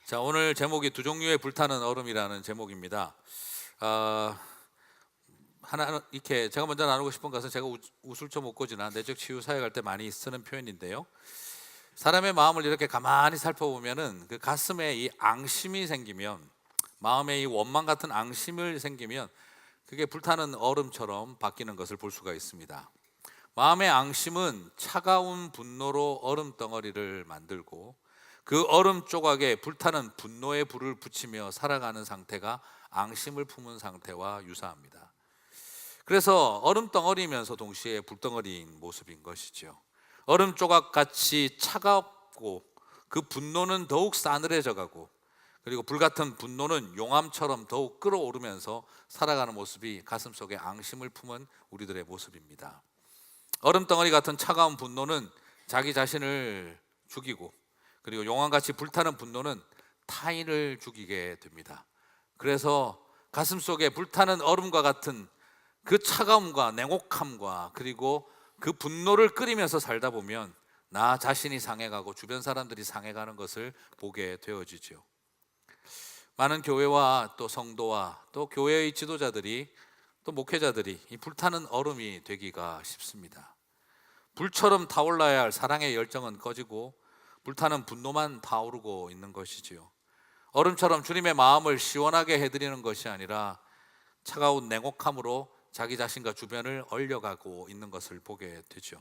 자, 오늘 제목이 두 종류의 불타는 얼음이라는 제목입니다. 하나 이렇게 제가 먼저 나누고 싶은 것은 제가 웃을 줄 못 고지나 내적 치유 사역할 때 많이 쓰는 표현인데요. 사람의 마음을 이렇게 가만히 살펴보면은 그 가슴에 이 앙심이 생기면, 마음에 이 원망 같은 앙심을 생기면 그게 불타는 얼음처럼 바뀌는 것을 볼 수가 있습니다. 마음의 앙심은 차가운 분노로 얼음 덩어리를 만들고, 그 얼음 조각에 불타는 분노의 불을 붙이며 살아가는 상태가 앙심을 품은 상태와 유사합니다. 그래서 얼음 덩어리면서 동시에 불덩어리인 모습인 것이죠. 얼음 조각 같이 차갑고 그 분노는 더욱 싸늘해져 가고, 그리고 불같은 분노는 용암처럼 더욱 끓어오르면서 살아가는 모습이 가슴속에 앙심을 품은 우리들의 모습입니다. 얼음 덩어리 같은 차가운 분노는 자기 자신을 죽이고, 그리고 용암같이 불타는 분노는 타인을 죽이게 됩니다. 그래서 가슴속에 불타는 얼음과 같은 그 차가움과 냉혹함과 그리고 그 분노를 끓이면서 살다 보면 나 자신이 상해가고 주변 사람들이 상해가는 것을 보게 되어지죠. 많은 교회와 또 성도와 또 교회의 지도자들이, 또 목회자들이 이 불타는 얼음이 되기가 쉽습니다. 불처럼 타올라야 할 사랑의 열정은 꺼지고 불타는 분노만 타오르고 있는 것이지요. 얼음처럼 주님의 마음을 시원하게 해드리는 것이 아니라 차가운 냉혹함으로 자기 자신과 주변을 얼려가고 있는 것을 보게 되죠.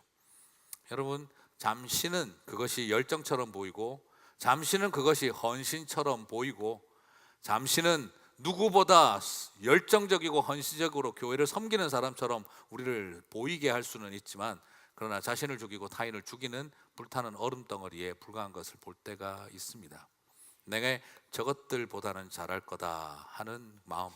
여러분, 잠시는 그것이 열정처럼 보이고, 잠시는 그것이 헌신처럼 보이고, 잠시는 누구보다 열정적이고 헌신적으로 교회를 섬기는 사람처럼 우리를 보이게 할 수는 있지만, 그러나 자신을 죽이고 타인을 죽이는 불타는 얼음 덩어리에 불과한 것을 볼 때가 있습니다. 내가 저것들보다는 잘할 거다 하는 마음,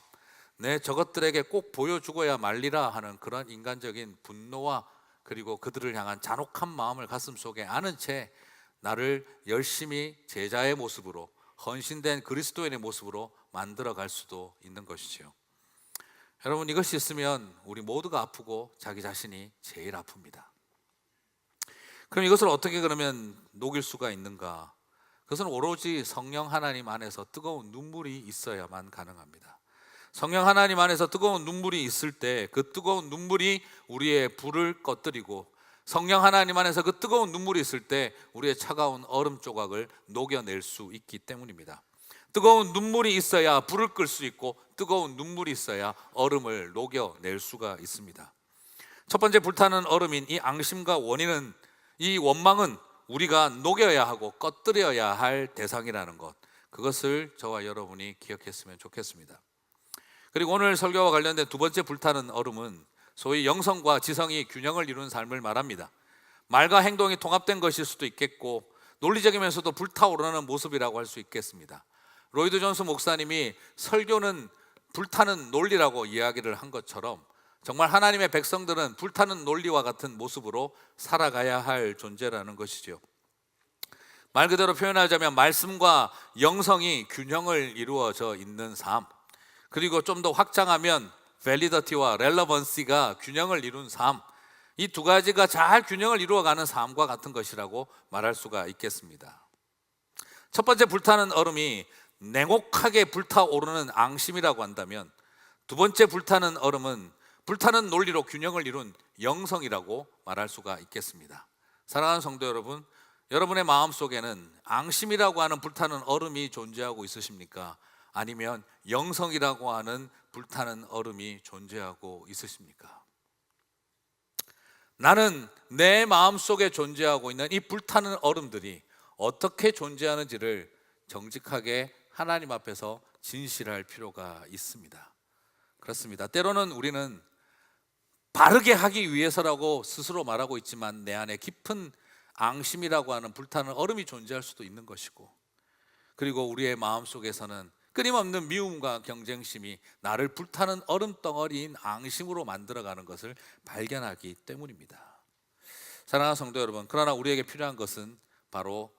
내 저것들에게 꼭 보여주고야 말리라 하는 그런 인간적인 분노와 그리고 그들을 향한 잔혹한 마음을 가슴속에 아는 채 나를 열심히 제자의 모습으로, 헌신된 그리스도인의 모습으로 만들어 갈 수도 있는 것이죠. 여러분, 이것이 있으면 우리 모두가 아프고 자기 자신이 제일 아픕니다. 그럼 이것을 어떻게 그러면 녹일 수가 있는가? 그것은 오로지 성령 하나님 안에서 뜨거운 눈물이 있어야만 가능합니다. 성령 하나님 안에서 뜨거운 눈물이 있을 때 그 뜨거운 눈물이 우리의 불을 꺼뜨리고, 성령 하나님 안에서 그 뜨거운 눈물이 있을 때 우리의 차가운 얼음 조각을 녹여낼 수 있기 때문입니다. 뜨거운 눈물이 있어야 불을 끌 수 있고, 뜨거운 눈물이 있어야 얼음을 녹여낼 수가 있습니다. 첫 번째 불타는 얼음인 이 앙심과 원인은, 이 원망은 우리가 녹여야 하고 꺼뜨려야 할 대상이라는 것, 그것을 저와 여러분이 기억했으면 좋겠습니다. 그리고 오늘 설교와 관련된 두 번째 불타는 얼음은 소위 영성과 지성이 균형을 이루는 삶을 말합니다. 말과 행동이 통합된 것일 수도 있겠고, 논리적이면서도 불타오르는 모습이라고 할 수 있겠습니다. 로이드 존스 목사님이 설교는 불타는 논리라고 이야기를 한 것처럼, 정말 하나님의 백성들은 불타는 논리와 같은 모습으로 살아가야 할 존재라는 것이죠. 말 그대로 표현하자면 말씀과 영성이 균형을 이루어져 있는 삶, 그리고 좀 더 확장하면 밸리더티와 렐러번시가 균형을 이룬 삶, 이 두 가지가 잘 균형을 이루어가는 삶과 같은 것이라고 말할 수가 있겠습니다. 첫 번째 불타는 얼음이 냉혹하게 불타오르는 앙심이라고 한다면, 두 번째 불타는 얼음은 불타는 논리로 균형을 이룬 영성이라고 말할 수가 있겠습니다. 사랑하는 성도 여러분, 여러분의 마음속에는 앙심이라고 하는 불타는 얼음이 존재하고 있으십니까? 아니면 영성이라고 하는 불타는 얼음이 존재하고 있으십니까? 나는 내 마음속에 존재하고 있는 이 불타는 얼음들이 어떻게 존재하는지를 정직하게 하나님 앞에서 진실할 필요가 있습니다. 그렇습니다. 때로는 우리는 바르게 하기 위해서라고 스스로 말하고 있지만, 내 안에 깊은 앙심이라고 하는 불타는 얼음이 존재할 수도 있는 것이고, 그리고 우리의 마음속에서는 끊임없는 미움과 경쟁심이 나를 불타는 얼음 덩어리인 앙심으로 만들어가는 것을 발견하기 때문입니다. 사랑하는 성도 여러분, 그러나 우리에게 필요한 것은 바로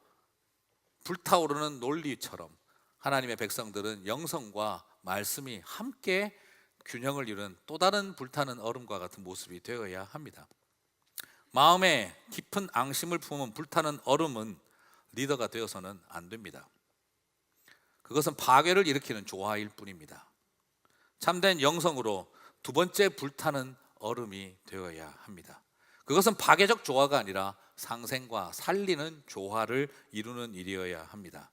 불타오르는 논리처럼 하나님의 백성들은 영성과 말씀이 함께 균형을 이룬 또 다른 불타는 얼음과 같은 모습이 되어야 합니다. 마음에 깊은 앙심을 품은 불타는 얼음은 리더가 되어서는 안 됩니다. 그것은 파괴를 일으키는 조화일 뿐입니다. 참된 영성으로 두 번째 불타는 얼음이 되어야 합니다. 그것은 파괴적 조화가 아니라 상생과 살리는 조화를 이루는 일이어야 합니다.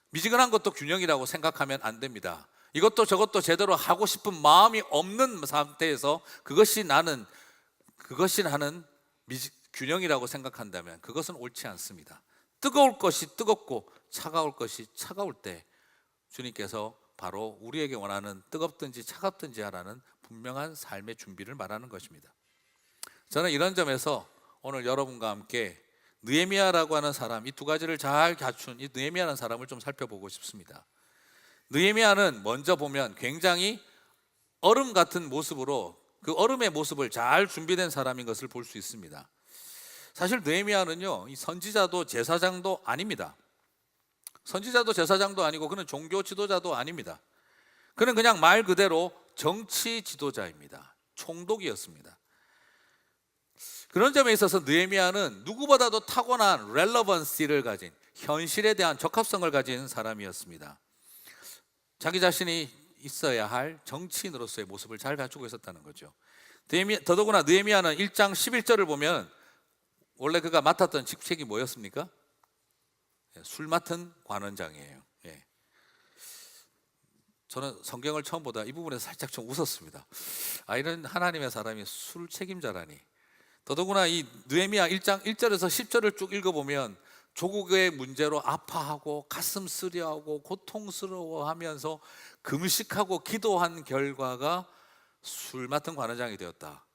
미지근한 것도 균형이라고 생각하면 안 됩니다. 이것도 저것도 제대로 하고 싶은 마음이 없는 상태에서 그것이 나는 균형이라고 생각한다면 그것은 옳지 않습니다. 뜨거울 것이 뜨겁고 차가울 것이 차가울 때 주님께서 바로 우리에게 원하는 뜨겁든지 차갑든지 하라는 분명한 삶의 준비를 말하는 것입니다. 저는 이런 점에서 오늘 여러분과 함께 느헤미야라고 하는 사람, 이 두 가지를 잘 갖춘 이 느헤미야라는 사람을 좀 살펴보고 싶습니다. 느헤미야는 먼저 보면 굉장히 얼음 같은 모습으로 그 얼음의 모습을 잘 준비된 사람인 것을 볼 수 있습니다. 사실 느헤미야는요, 이 선지자도 제사장도 아닙니다. 선지자도 제사장도 아니고 그는 종교 지도자도 아닙니다. 그는 그냥 말 그대로 정치 지도자입니다. 총독이었습니다. 그런 점에 있어서 느헤미야는 누구보다도 타고난 렐러번시를 가진, 현실에 대한 적합성을 가진 사람이었습니다. 자기 자신이 있어야 할 정치인으로서의 모습을 잘 갖추고 있었다는 거죠. 더더구나 느헤미야는 1장 11절을 보면 원래 그가 맡았던 직책이 뭐였습니까? 술 맡은 관원장이에요. 저는 성경을 처음 보다 이 부분에서 살짝 좀 웃었습니다. 이런 하나님의 사람이 술 책임자라니. 더더구나 이 느헤미야 1장 1절에서 10절을 쭉 읽어보면 조국의 문제로 아파하고 가슴 쓰려하고 고통스러워하면서 금식하고 기도한 결과가 술 맡은 관원장이 되었다.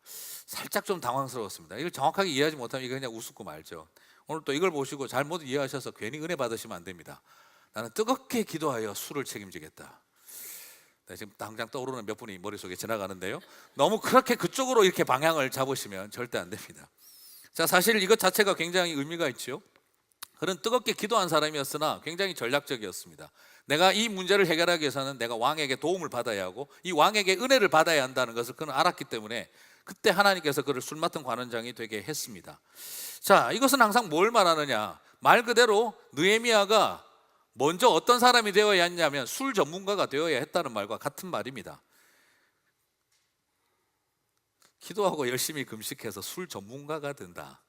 살짝 좀 당황스러웠습니다. 이걸 정확하게 이해하지 못하면 이거 그냥 우습고 말죠. 오늘 또 이걸 보시고 잘못 이해하셔서 괜히 은혜 받으시면 안 됩니다. 나는 뜨겁게 기도하여 술을 책임지겠다. 지금 당장 떠오르는 몇 분이 머릿속에 지나가는데요, 너무 그렇게 그쪽으로 이렇게 방향을 잡으시면 절대 안 됩니다. 자, 사실 이것 자체가 굉장히 의미가 있죠. 그는 뜨겁게 기도한 사람이었으나 굉장히 전략적이었습니다. 내가 이 문제를 해결하기 위해서는 내가 왕에게 도움을 받아야 하고 이 왕에게 은혜를 받아야 한다는 것을 그는 알았기 때문에 그때 하나님께서 그를 술 맡은 관원장이 되게 했습니다. 자, 이것은 항상 뭘 말하느냐, 말 그대로 느헤미야가 먼저 어떤 사람이 되어야 했냐면 술 전문가가 되어야 했다는 말과 같은 말입니다. 기도하고 열심히 금식해서 술 전문가가 된다.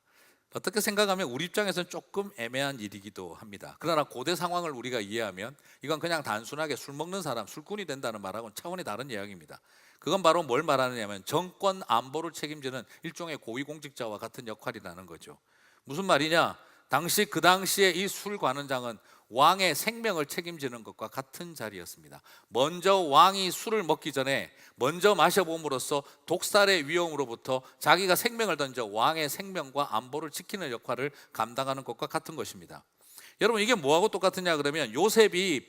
어떻게 생각하면 우리 입장에서는 조금 애매한 일이기도 합니다. 그러나 고대 상황을 우리가 이해하면 이건 그냥 단순하게 술 먹는 사람, 술꾼이 된다는 말하고는 차원이 다른 이야기입니다. 그건 바로 뭘 말하느냐면 정권 안보를 책임지는 일종의 고위공직자와 같은 역할이라는 거죠. 무슨 말이냐? 그 당시에 이 술 관원장은 왕의 생명을 책임지는 것과 같은 자리였습니다. 먼저 왕이 술을 먹기 전에 먼저 마셔봄으로써 독살의 위험으로부터 자기가 생명을 던져 왕의 생명과 안보를 지키는 역할을 감당하는 것과 같은 것입니다. 여러분, 이게 뭐하고 똑같으냐 그러면 요셉이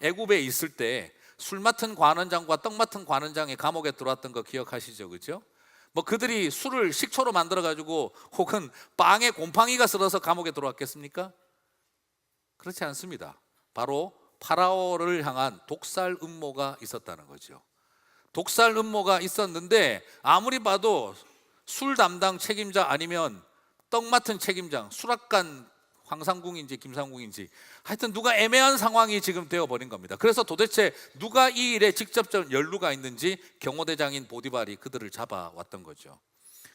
애굽에 있을 때 술 맡은 관원장과 떡 맡은 관원장이 감옥에 들어왔던 거 기억하시죠? 그죠? 그들이 술을 식초로 만들어 가지고 혹은 빵에 곰팡이가 슬어서 감옥에 들어왔겠습니까? 그렇지 않습니다. 바로 파라오를 향한 독살 음모가 있었다는 거죠. 독살 음모가 있었는데 아무리 봐도 술 담당 책임자 아니면 떡 맡은 책임장, 수락관 황상궁인지 김상궁인지 하여튼 누가 애매한 상황이 지금 되어버린 겁니다. 그래서 도대체 누가 이 일에 직접적 연루가 있는지 경호대장인 보디발이 그들을 잡아왔던 거죠.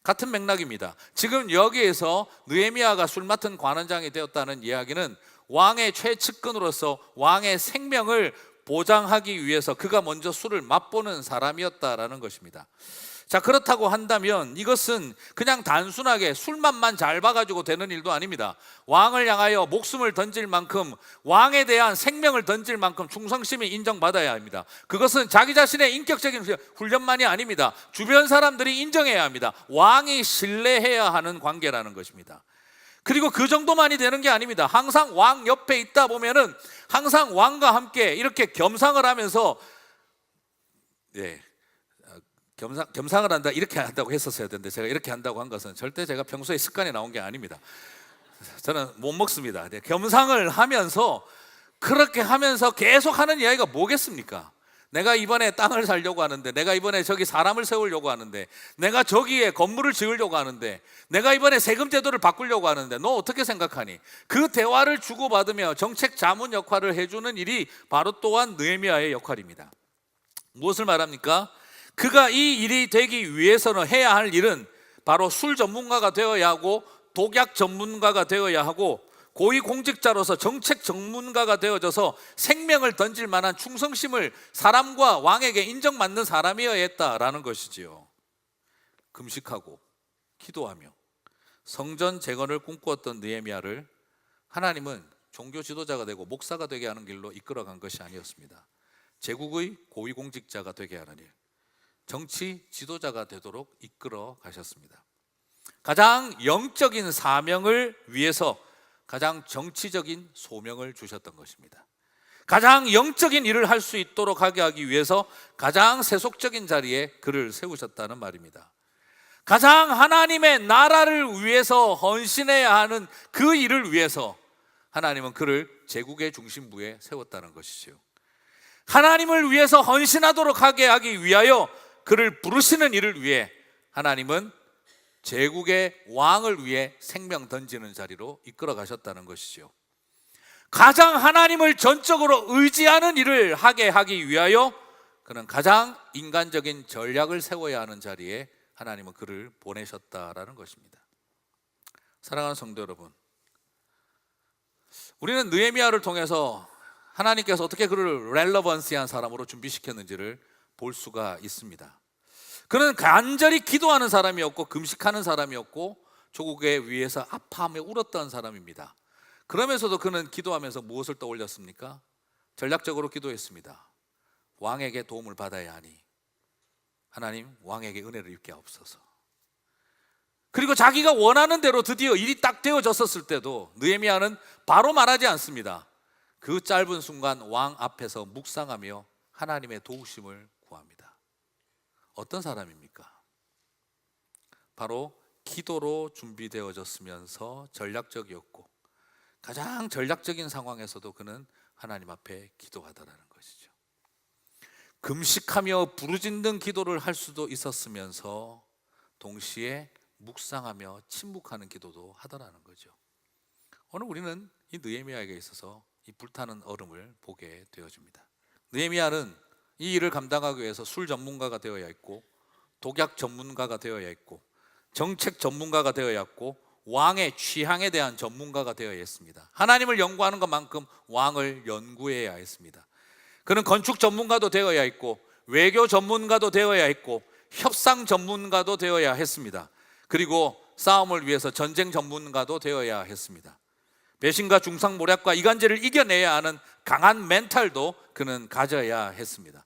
같은 맥락입니다. 지금 여기에서 느헤미야가 술 맡은 관원장이 되었다는 이야기는 왕의 최측근으로서 왕의 생명을 보장하기 위해서 그가 먼저 술을 맛보는 사람이었다라는 것입니다. 자, 그렇다고 한다면 이것은 그냥 단순하게 술맛만 잘 봐가지고 되는 일도 아닙니다. 왕을 향하여 목숨을 던질 만큼, 왕에 대한 생명을 던질 만큼 충성심이 인정받아야 합니다. 그것은 자기 자신의 인격적인 훈련만이 아닙니다. 주변 사람들이 인정해야 합니다. 왕이 신뢰해야 하는 관계라는 것입니다. 그리고 그 정도만이 되는 게 아닙니다. 항상 왕 옆에 있다 보면은 항상 왕과 함께 이렇게 겸상을 하면서 겸상을 한다 이렇게 한다고 했었어야 되는데 제가 이렇게 한다고 한 것은 절대 제가 평소에 습관이 나온 게 아닙니다. 저는 못 먹습니다. 겸상을 하면서 그렇게 하면서 계속 하는 이야기가 뭐겠습니까? 내가 이번에 땅을 살려고 하는데, 내가 이번에 저기 사람을 세우려고 하는데, 내가 저기에 건물을 지으려고 하는데, 내가 이번에 세금 제도를 바꾸려고 하는데 너 어떻게 생각하니? 그 대화를 주고받으며 정책 자문 역할을 해주는 일이 바로 또한 느헤미야의 역할입니다. 무엇을 말합니까? 그가 이 일이 되기 위해서는 해야 할 일은 바로 술 전문가가 되어야 하고, 독약 전문가가 되어야 하고, 고위공직자로서 정책 전문가가 되어져서 생명을 던질 만한 충성심을 사람과 왕에게 인정받는 사람이어야 했다라는 것이지요. 금식하고 기도하며 성전 재건을 꿈꾸었던 느헤미야를 하나님은 종교 지도자가 되고 목사가 되게 하는 길로 이끌어간 것이 아니었습니다. 제국의 고위공직자가 되게 하는 일, 정치 지도자가 되도록 이끌어 가셨습니다. 가장 영적인 사명을 위해서 가장 정치적인 소명을 주셨던 것입니다. 가장 영적인 일을 할 수 있도록 하게 하기 위해서 가장 세속적인 자리에 그를 세우셨다는 말입니다. 가장 하나님의 나라를 위해서 헌신해야 하는 그 일을 위해서 하나님은 그를 제국의 중심부에 세웠다는 것이지요. 하나님을 위해서 헌신하도록 하게 하기 위하여 그를 부르시는 일을 위해 하나님은 제국의 왕을 위해 생명 던지는 자리로 이끌어 가셨다는 것이죠. 가장 하나님을 전적으로 의지하는 일을 하게 하기 위하여 그는 가장 인간적인 전략을 세워야 하는 자리에 하나님은 그를 보내셨다라는 것입니다. 사랑하는 성도 여러분, 우리는 느헤미야를 통해서 하나님께서 어떻게 그를 렐러번시한 사람으로 준비시켰는지를 볼 수가 있습니다. 그는 간절히 기도하는 사람이었고 금식하는 사람이었고 조국에 위해서 아파하며 울었던 사람입니다. 그러면서도 그는 기도하면서 무엇을 떠올렸습니까? 전략적으로 기도했습니다. 왕에게 도움을 받아야 하니 하나님, 왕에게 은혜를 입게 하옵소서. 그리고 자기가 원하는 대로 드디어 일이 딱 되어졌었을 때도 느헤미야는 바로 말하지 않습니다. 그 짧은 순간 왕 앞에서 묵상하며 하나님의 도우심을 구합니다. 어떤 사람입니까? 바로 기도로 준비되어졌으면서 전략적이었고 가장 전략적인 상황에서도 그는 하나님 앞에 기도하더라는 것이죠. 금식하며 부르짖는 기도를 할 수도 있었으면서 동시에 묵상하며 침묵하는 기도도 하더라는 거죠. 오늘 우리는 이 느헤미야에게 있어서 이 불타는 얼음을 보게 되어집니다. 느헤미야는 이 일을 감당하기 위해서 술 전문가가 되어야 했고, 독약 전문가가 되어야 했고, 정책 전문가가 되어야 했고, 왕의 취향에 대한 전문가가 되어야 했습니다. 하나님을 연구하는 것만큼 왕을 연구해야 했습니다. 그는 건축 전문가도 되어야 했고, 외교 전문가도 되어야 했고, 협상 전문가도 되어야 했습니다. 그리고 싸움을 위해서 전쟁 전문가도 되어야 했습니다. 배신과 중상모략과 이간질을 이겨내야 하는 강한 멘탈도 그는 가져야 했습니다.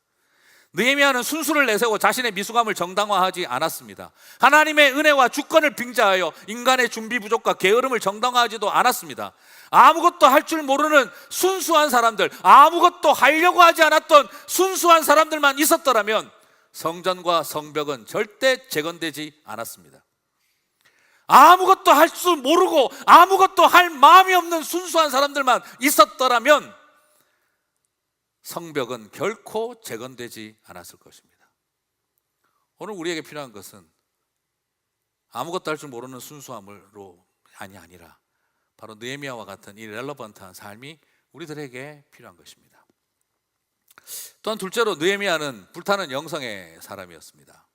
느헤미야는 순수를 내세워 자신의 미숙함을 정당화하지 않았습니다. 하나님의 은혜와 주권을 빙자하여 인간의 준비 부족과 게으름을 정당화하지도 않았습니다. 아무것도 할 줄 모르는 순수한 사람들, 아무것도 하려고 하지 않았던 순수한 사람들만 있었더라면 성전과 성벽은 절대 재건되지 않았습니다. 아무것도 할 줄 모르고 아무것도 할 마음이 없는 순수한 사람들만 있었더라면 성벽은 결코 재건되지 않았을 것입니다. 오늘 우리에게 필요한 것은 아무것도 할 줄 모르는 순수함으로 아니라 바로 느헤미야와 같은 이 렐러번트한 삶이 우리들에게 필요한 것입니다. 또한 둘째로 느헤미야는 불타는 영성의 사람이었습니다.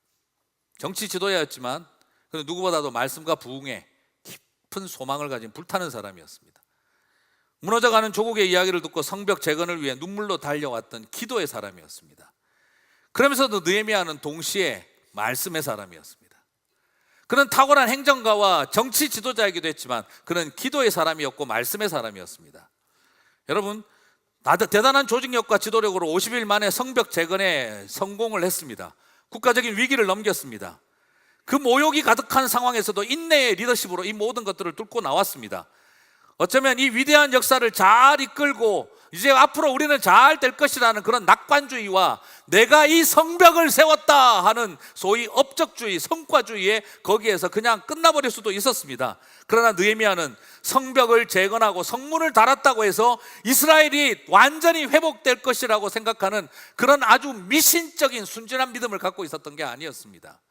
정치 지도자였지만 그는 누구보다도 말씀과 부흥에 깊은 소망을 가진 불타는 사람이었습니다. 무너져가는 조국의 이야기를 듣고 성벽 재건을 위해 눈물로 달려왔던 기도의 사람이었습니다. 그러면서도 느헤미야는 동시에 말씀의 사람이었습니다. 그는 탁월한 행정가와 정치 지도자이기도 했지만 그는 기도의 사람이었고 말씀의 사람이었습니다. 여러분, 대단한 조직력과 지도력으로 50일 만에 성벽 재건에 성공을 했습니다. 국가적인 위기를 넘겼습니다. 그 모욕이 가득한 상황에서도 인내의 리더십으로 이 모든 것들을 뚫고 나왔습니다. 어쩌면 이 위대한 역사를 잘 이끌고 이제 앞으로 우리는 잘 될 것이라는 그런 낙관주의와 내가 이 성벽을 세웠다 하는 소위 업적주의, 성과주의에 거기에서 그냥 끝나버릴 수도 있었습니다. 그러나 느헤미야는 성벽을 재건하고 성문을 달았다고 해서 이스라엘이 완전히 회복될 것이라고 생각하는 그런 아주 미신적인 순진한 믿음을 갖고 있었던 게 아니었습니다.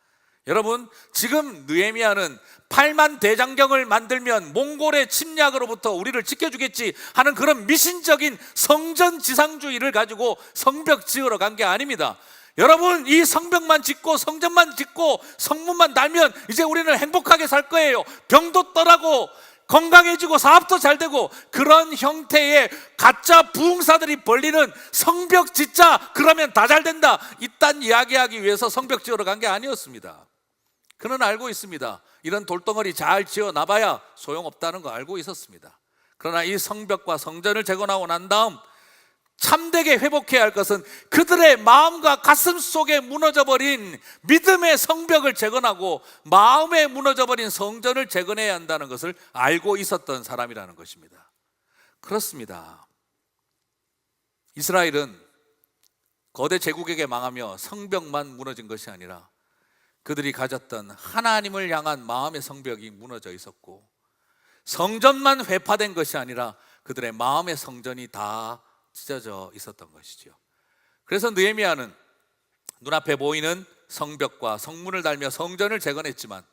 여러분, 지금 느헤미야는 8만 대장경을 만들면 몽골의 침략으로부터 우리를 지켜주겠지 하는 그런 미신적인 성전지상주의를 가지고 성벽 지으러 간 게 아닙니다. 여러분, 이 성벽만 짓고 성전만 짓고 성문만 달면 이제 우리는 행복하게 살 거예요. 병도 떠나고 건강해지고 사업도 잘 되고, 그런 형태의 가짜 부흥사들이 벌리는 성벽 짓자 그러면 다 잘 된다, 이딴 이야기하기 위해서 성벽 지으러 간 게 아니었습니다. 그는 알고 있습니다. 이런 돌덩어리 잘 지어놔봐야 소용없다는 거 알고 있었습니다. 그러나 이 성벽과 성전을 재건하고 난 다음 참되게 회복해야 할 것은 그들의 마음과 가슴 속에 무너져버린 믿음의 성벽을 재건하고 마음에 무너져버린 성전을 재건해야 한다는 것을 알고 있었던 사람이라는 것입니다. 그렇습니다. 이스라엘은 거대 제국에게 망하며 성벽만 무너진 것이 아니라 그들이 가졌던 하나님을 향한 마음의 성벽이 무너져 있었고, 성전만 회파된 것이 아니라 그들의 마음의 성전이 다 찢어져 있었던 것이죠. 그래서 느헤미야는 눈앞에 보이는 성벽과 성문을 달며 성전을 재건했지만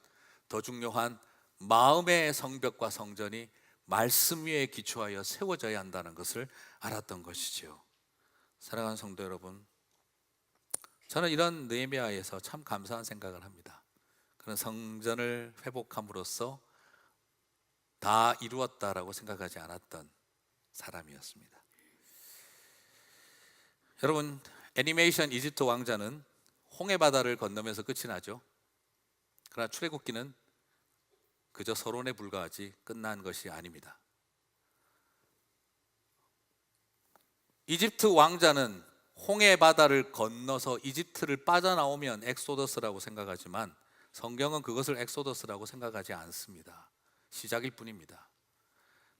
더 중요한 마음의 성벽과 성전이 말씀 위에 기초하여 세워져야 한다는 것을 알았던 것이죠. 사랑하는 성도 여러분, 저는 이런 느헤미야에서 참 감사한 생각을 합니다. 그런 성전을 회복함으로써 다 이루었다라고 생각하지 않았던 사람이었습니다. 여러분, 애니메이션 이집트 왕자는 홍해바다를 건너면서 끝이 나죠. 그러나 출애굽기는 그저 서론에 불과하지 끝난 것이 아닙니다. 이집트 왕자는 홍해바다를 건너서 이집트를 빠져나오면 엑소더스라고 생각하지만 성경은 그것을 엑소더스라고 생각하지 않습니다. 시작일 뿐입니다.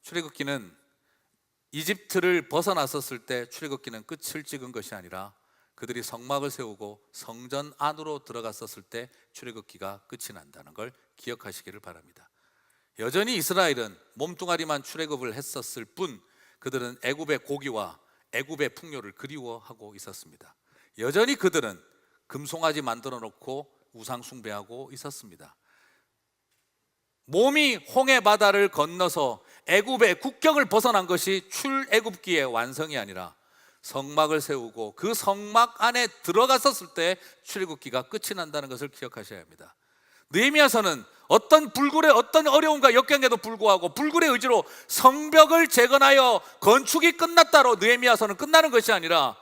출애굽기는 이집트를 벗어났었을 때 출애굽기는 끝을 찍은 것이 아니라 그들이 성막을 세우고 성전 안으로 들어갔었을 때 출애굽기가 끝이 난다는 걸 기억하시기를 바랍니다. 여전히 이스라엘은 몸뚱아리만 출애굽을 했었을 뿐 그들은 애굽의 고기와 애굽의 풍요를 그리워하고 있었습니다. 여전히 그들은 금송아지 만들어 놓고 우상 숭배하고 있었습니다. 몸이 홍해바다를 건너서 애굽의 국경을 벗어난 것이 출애굽기의 완성이 아니라 성막을 세우고 그 성막 안에 들어갔었을 때 출애굽기가 끝이 난다는 것을 기억하셔야 합니다. 느헤미야서는 어떤 불굴의 어떤 어려움과 역경에도 불구하고 불굴의 의지로 성벽을 재건하여 건축이 끝났다로 느헤미야서는 끝나는 것이 아니라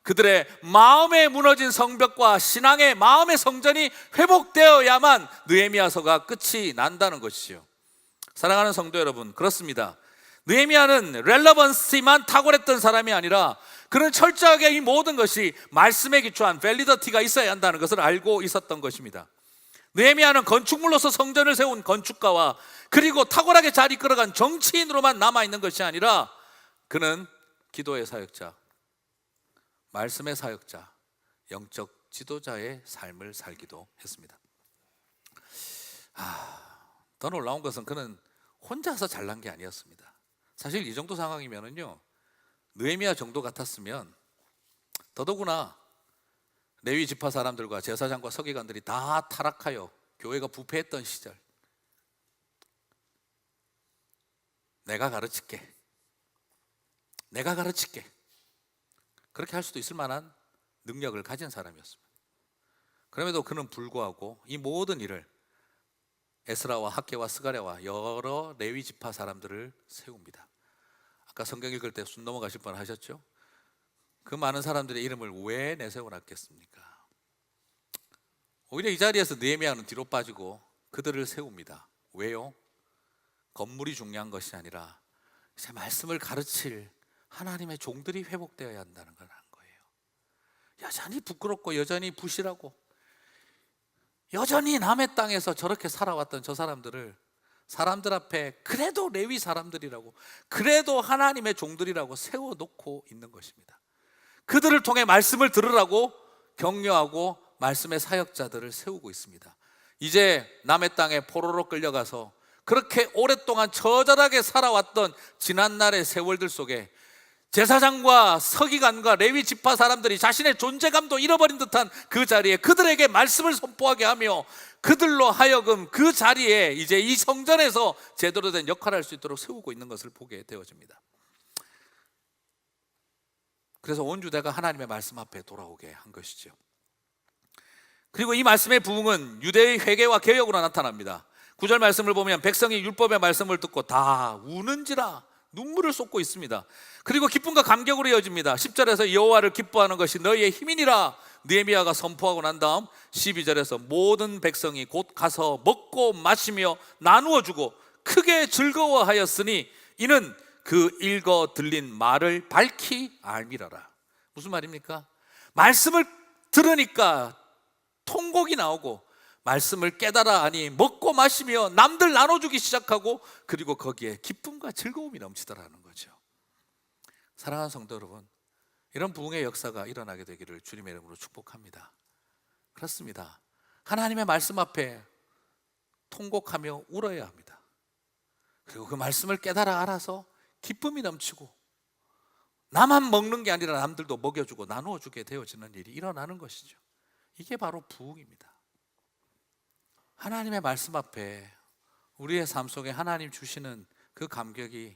그들의 마음에 무너진 성벽과 신앙의 마음의 성전이 회복되어야만 느헤미야서가 끝이 난다는 것이죠. 사랑하는 성도 여러분, 그렇습니다. 느헤미야는 렐러번시만 탁월했던 사람이 아니라 그는 철저하게 이 모든 것이 말씀에 기초한 밸리더티가 있어야 한다는 것을 알고 있었던 것입니다. 느헤미야는 건축물로서 성전을 세운 건축가와 그리고 탁월하게 잘 이끌어간 정치인으로만 남아있는 것이 아니라 그는 기도의 사역자, 말씀의 사역자, 영적 지도자의 삶을 살기도 했습니다. 더 놀라운 것은 그는 혼자서 잘난 게 아니었습니다. 사실 이 정도 상황이면은요, 느헤미야 정도 같았으면 더더구나 레위 지파 사람들과 제사장과 서기관들이 다 타락하여 교회가 부패했던 시절, 내가 가르칠게 그렇게 할 수도 있을 만한 능력을 가진 사람이었습니다. 그럼에도 그는 불구하고 이 모든 일을 에스라와 학개와 스가랴와 여러 레위 지파 사람들을 세웁니다. 아까 성경 읽을 때 순 넘어가실 뻔 하셨죠? 그 많은 사람들의 이름을 왜 내세워놨겠습니까? 오히려 이 자리에서 느헤미야는 뒤로 빠지고 그들을 세웁니다. 왜요? 건물이 중요한 것이 아니라 이제 말씀을 가르칠 하나님의 종들이 회복되어야 한다는 걸 한 거예요. 여전히 부끄럽고 여전히 부실하고 여전히 남의 땅에서 저렇게 살아왔던 저 사람들을 사람들 앞에 그래도 레위 사람들이라고, 그래도 하나님의 종들이라고 세워놓고 있는 것입니다. 그들을 통해 말씀을 들으라고 격려하고 말씀의 사역자들을 세우고 있습니다. 이제 남의 땅에 포로로 끌려가서 그렇게 오랫동안 처절하게 살아왔던 지난날의 세월들 속에 제사장과 서기관과 레위 지파 사람들이 자신의 존재감도 잃어버린 듯한 그 자리에 그들에게 말씀을 선포하게 하며 그들로 하여금 그 자리에 이제 이 성전에서 제대로 된 역할을 할 수 있도록 세우고 있는 것을 보게 되어집니다. 그래서 온 유대가 하나님의 말씀 앞에 돌아오게 한 것이죠. 그리고 이 말씀의 부흥은 유대의 회개와 개혁으로 나타납니다. 9절 말씀을 보면 백성이 율법의 말씀을 듣고 다 우는지라 눈물을 쏟고 있습니다. 그리고 기쁨과 감격으로 이어집니다. 10절에서 여호와를 기뻐하는 것이 너희의 힘이니라 느헤미야가 선포하고 난 다음 12절에서 모든 백성이 곧 가서 먹고 마시며 나누어 주고 크게 즐거워하였으니 이는 그 읽어 들린 말을 밝히 알미라라. 무슨 말입니까? 말씀을 들으니까 통곡이 나오고 말씀을 깨달아 하니 먹고 마시며 남들 나눠주기 시작하고 그리고 거기에 기쁨과 즐거움이 넘치더라는 거죠. 사랑하는 성도 여러분, 이런 부흥의 역사가 일어나게 되기를 주님의 이름으로 축복합니다. 그렇습니다. 하나님의 말씀 앞에 통곡하며 울어야 합니다. 그리고 그 말씀을 깨달아 알아서 기쁨이 넘치고 나만 먹는 게 아니라 남들도 먹여주고 나누어주게 되어지는 일이 일어나는 것이죠. 이게 바로 부흥입니다. 하나님의 말씀 앞에 우리의 삶 속에 하나님 주시는 그 감격이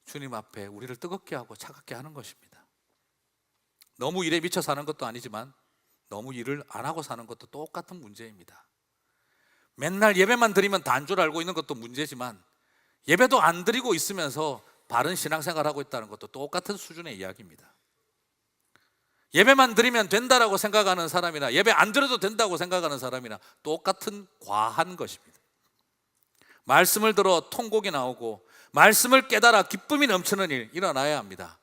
주님 앞에 우리를 뜨겁게 하고 차갑게 하는 것입니다. 너무 일에 미쳐 사는 것도 아니지만 너무 일을 안 하고 사는 것도 똑같은 문제입니다. 맨날 예배만 드리면 단 줄 알고 있는 것도 문제지만 예배도 안 드리고 있으면서 바른 신앙생활하고 있다는 것도 똑같은 수준의 이야기입니다. 예배만 드리면 된다라고 생각하는 사람이나 예배 안 드려도 된다고 생각하는 사람이나 똑같은 과한 것입니다. 말씀을 들어 통곡이 나오고 말씀을 깨달아 기쁨이 넘치는 일 일어나야 합니다.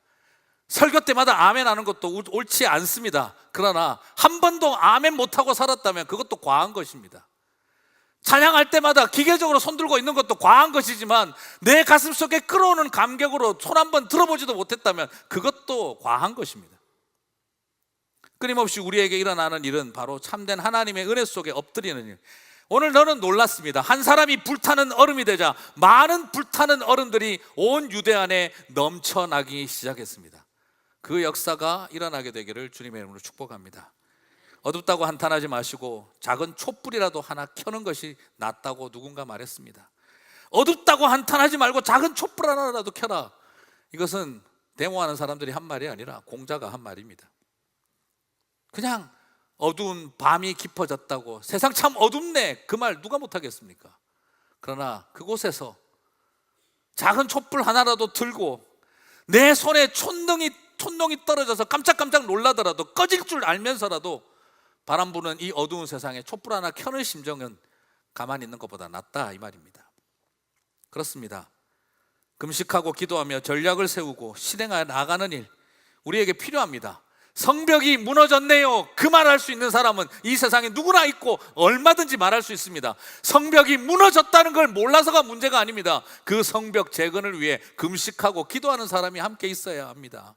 설교 때마다 아멘 하는 것도 옳지 않습니다. 그러나 한 번도 아멘 못하고 살았다면 그것도 과한 것입니다. 찬양할 때마다 기계적으로 손 들고 있는 것도 과한 것이지만 내 가슴 속에 끌어오는 감격으로 손 한 번 들어보지도 못했다면 그것도 과한 것입니다. 끊임없이 우리에게 일어나는 일은 바로 참된 하나님의 은혜 속에 엎드리는 일. 오늘 저는 놀랐습니다. 한 사람이 불타는 얼음이 되자 많은 불타는 얼음들이 온 유대 안에 넘쳐나기 시작했습니다. 그 역사가 일어나게 되기를 주님의 이름으로 축복합니다. 어둡다고 한탄하지 마시고 작은 촛불이라도 하나 켜는 것이 낫다고 누군가 말했습니다. 어둡다고 한탄하지 말고 작은 촛불 하나라도 켜라. 이것은 데모하는 사람들이 한 말이 아니라 공자가 한 말입니다. 그냥 어두운 밤이 깊어졌다고 세상 참 어둡네 그 말 누가 못하겠습니까? 그러나 그곳에서 작은 촛불 하나라도 들고 내 손에 촛농이 떨어져서 깜짝깜짝 놀라더라도 꺼질 줄 알면서라도 바람 부는 이 어두운 세상에 촛불 하나 켜는 심정은 가만히 있는 것보다 낫다 이 말입니다. 그렇습니다. 금식하고 기도하며 전략을 세우고 실행하여 나가는 일 우리에게 필요합니다. 성벽이 무너졌네요 그 말할 수 있는 사람은 이 세상에 누구나 있고 얼마든지 말할 수 있습니다. 성벽이 무너졌다는 걸 몰라서가 문제가 아닙니다. 그 성벽 재건을 위해 금식하고 기도하는 사람이 함께 있어야 합니다.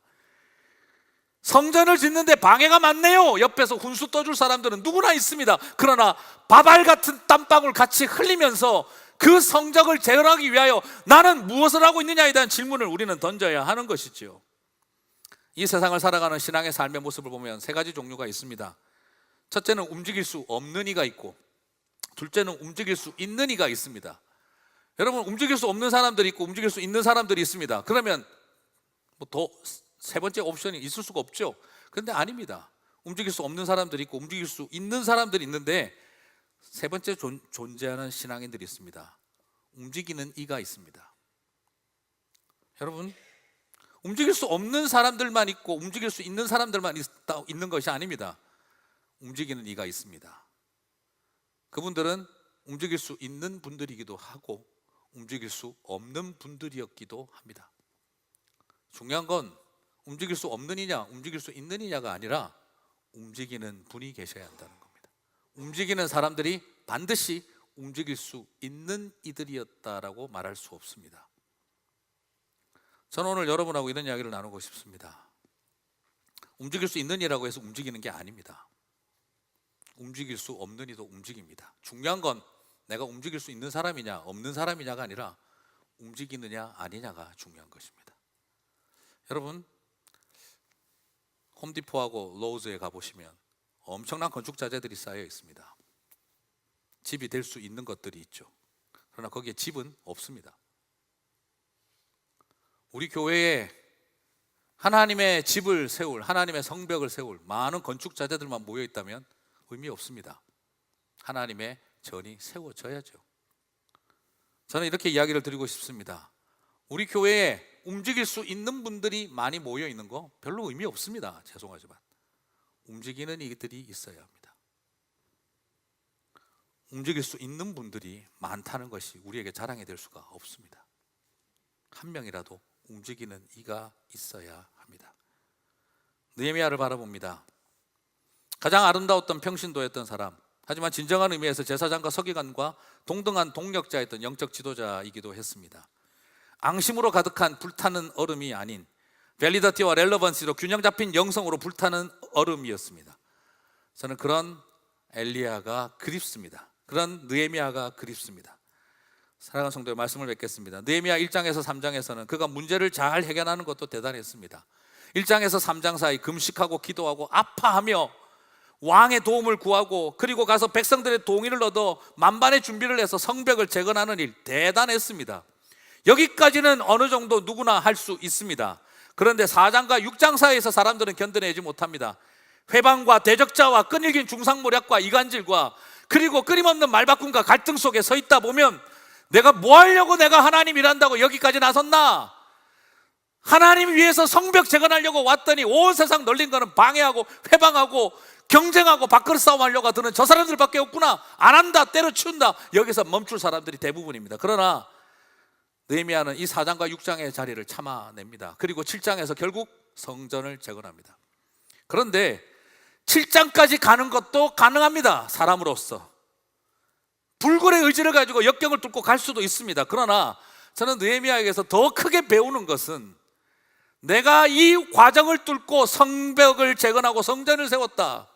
성전을 짓는데 방해가 많네요 옆에서 훈수 떠줄 사람들은 누구나 있습니다. 그러나 바발 같은 땀방울 같이 흘리면서 그 성벽을 재건하기 위하여 나는 무엇을 하고 있느냐에 대한 질문을 우리는 던져야 하는 것이지요. 이 세상을 살아가는 신앙의 삶의 모습을 보면 세 가지 종류가 있습니다. 첫째는 움직일 수 없는 이가 있고 둘째는 움직일 수 있는 이가 있습니다. 여러분 움직일 수 없는 사람들이 있고 움직일 수 있는 사람들이 있습니다. 그러면 더 세 번째 옵션이 있을 수가 없죠. 그런데 아닙니다. 움직일 수 없는 사람들이 있고 움직일 수 있는 사람들이 있는데 세 번째 존재하는 신앙인들이 있습니다. 움직이는 이가 있습니다. 여러분 움직일 수 없는 사람들만 있고 움직일 수 있는 사람들만 있는 것이 아닙니다. 움직이는 이가 있습니다. 그분들은 움직일 수 있는 분들이기도 하고 움직일 수 없는 분들이었기도 합니다. 중요한 건 움직일 수 없는 이냐 움직일 수 있는 이냐가 아니라 움직이는 분이 계셔야 한다는 겁니다. 움직이는 사람들이 반드시 움직일 수 있는 이들이었다라고 말할 수 없습니다. 저는 오늘 여러분하고 이런 이야기를 나누고 싶습니다. 움직일 수 있는 이라고 해서 움직이는 게 아닙니다. 움직일 수 없는 이도 움직입니다. 중요한 건 내가 움직일 수 있는 사람이냐 없는 사람이냐가 아니라 움직이느냐 아니냐가 중요한 것입니다. 여러분, 홈디포하고 로우즈에 가보시면 엄청난 건축 자재들이 쌓여 있습니다. 집이 될 수 있는 것들이 있죠. 그러나 거기에 집은 없습니다. 우리 교회에 하나님의 집을 세울, 하나님의 성벽을 세울 많은 건축 자재들만 모여 있다면 의미 없습니다. 하나님의 전이 세워져야죠. 저는 이렇게 이야기를 드리고 싶습니다. 우리 교회에 움직일 수 있는 분들이 많이 모여 있는 거 별로 의미 없습니다. 죄송하지만 움직이는 이들이 있어야 합니다. 움직일 수 있는 분들이 많다는 것이 우리에게 자랑이 될 수가 없습니다. 한 명이라도 움직이는 이가 있어야 합니다. 느헤미야를 바라봅니다. 가장 아름다웠던 평신도였던 사람, 하지만 진정한 의미에서 제사장과 서기관과 동등한 동력자였던 영적 지도자이기도 했습니다. 앙심으로 가득한 불타는 얼음이 아닌 밸리더티와 렐러번시로 균형 잡힌 영성으로 불타는 얼음이었습니다. 저는 그런 엘리야가 그립습니다. 그런 느헤미야가 그립습니다. 사랑하는 성도의 말씀을 뵙겠습니다. 느헤미야 1장에서 3장에서는 그가 문제를 잘 해결하는 것도 대단했습니다. 1장에서 3장 사이 금식하고 기도하고 아파하며 왕의 도움을 구하고 그리고 가서 백성들의 동의를 얻어 만반의 준비를 해서 성벽을 재건하는 일 대단했습니다. 여기까지는 어느 정도 누구나 할 수 있습니다. 그런데 4장과 6장 사이에서 사람들은 견뎌내지 못합니다. 회방과 대적자와 끈질긴 중상모략과 이간질과 그리고 끊임없는 말바꿈과 갈등 속에 서 있다 보면 내가 뭐 하려고 내가 하나님 일한다고 여기까지 나섰나? 하나님 위해서 성벽 재건하려고 왔더니 온 세상 널린 거는 방해하고 회방하고 경쟁하고 밥그릇 싸움하려고 드는 저 사람들밖에 없구나. 안 한다, 때려치운다. 여기서 멈출 사람들이 대부분입니다. 그러나 느헤미야는 이 4장과 6장의 자리를 참아냅니다. 그리고 7장에서 결국 성전을 재건합니다. 그런데 7장까지 가는 것도 가능합니다. 사람으로서 불굴의 의지를 가지고 역경을 뚫고 갈 수도 있습니다. 그러나 저는 느헤미야에게서 더 크게 배우는 것은 내가 이 과정을 뚫고 성벽을 재건하고 성전을 세웠다.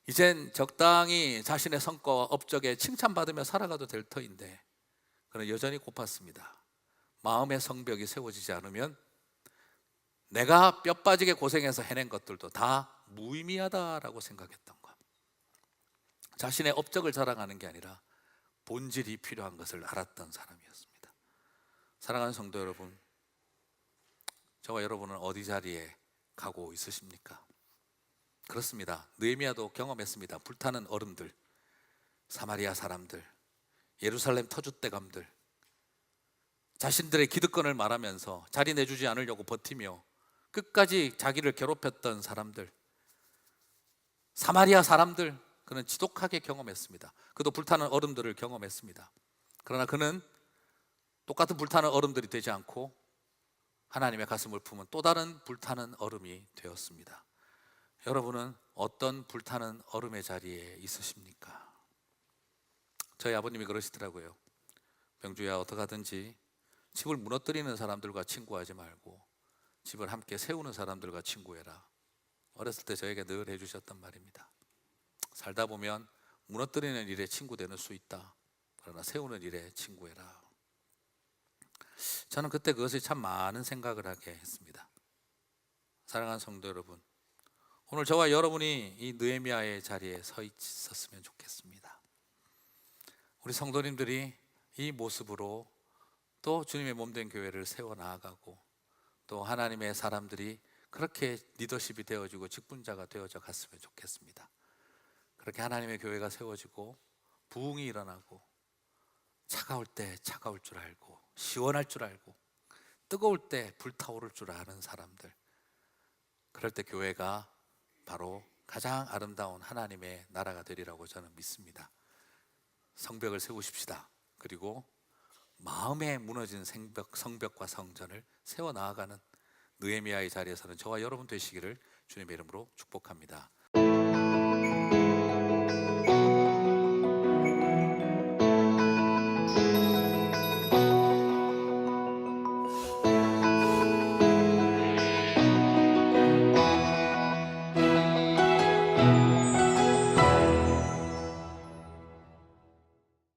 이젠 적당히 자신의 성과와 업적에 칭찬받으며 살아가도 될 터인데 그는 여전히 고팠습니다. 마음의 성벽이 세워지지 않으면 내가 뼈 빠지게 고생해서 해낸 것들도 다 무의미하다라고 생각했던 것. 자신의 업적을 자랑하는 게 아니라 본질이 필요한 것을 알았던 사람이었습니다. 사랑하는 성도 여러분, 저와 여러분은 어디 자리에 가고 있으십니까? 그렇습니다. 느헤미야도 경험했습니다. 불타는 얼음들, 사마리아 사람들, 예루살렘 터줏대감들, 자신들의 기득권을 말하면서 자리 내주지 않으려고 버티며 끝까지 자기를 괴롭혔던 사람들, 사마리아 사람들, 그는 지독하게 경험했습니다. 그도 불타는 얼음들을 경험했습니다. 그러나 그는 똑같은 불타는 얼음들이 되지 않고 하나님의 가슴을 품은 또 다른 불타는 얼음이 되었습니다. 여러분은 어떤 불타는 얼음의 자리에 있으십니까? 저희 아버님이 그러시더라고요. 병주야, 어떻게 하든지 집을 무너뜨리는 사람들과 친구하지 말고 집을 함께 세우는 사람들과 친구해라. 어렸을 때 저에게 늘 해주셨던 말입니다. 살다 보면 무너뜨리는 일에 친구 되는 수 있다. 그러나 세우는 일에 친구해라. 저는 그때 그것이 참 많은 생각을 하게 했습니다. 사랑하는 성도 여러분, 오늘 저와 여러분이 이 느헤미야의 자리에 서 있었으면 좋겠습니다. 우리 성도님들이 이 모습으로 또 주님의 몸된 교회를 세워나가고 또 하나님의 사람들이 그렇게 리더십이 되어지고 직분자가 되어져 갔으면 좋겠습니다. 그렇게 하나님의 교회가 세워지고 부흥이 일어나고 차가울 때 차가울 줄 알고 시원할 줄 알고 뜨거울 때 불타오를 줄 아는 사람들, 그럴 때 교회가 바로 가장 아름다운 하나님의 나라가 되리라고 저는 믿습니다. 성벽을 세우십시다. 그리고 마음에 무너진 성벽과 성전을 세워나가는 느헤미야의 자리에서는 저와 여러분 되시기를 주님의 이름으로 축복합니다.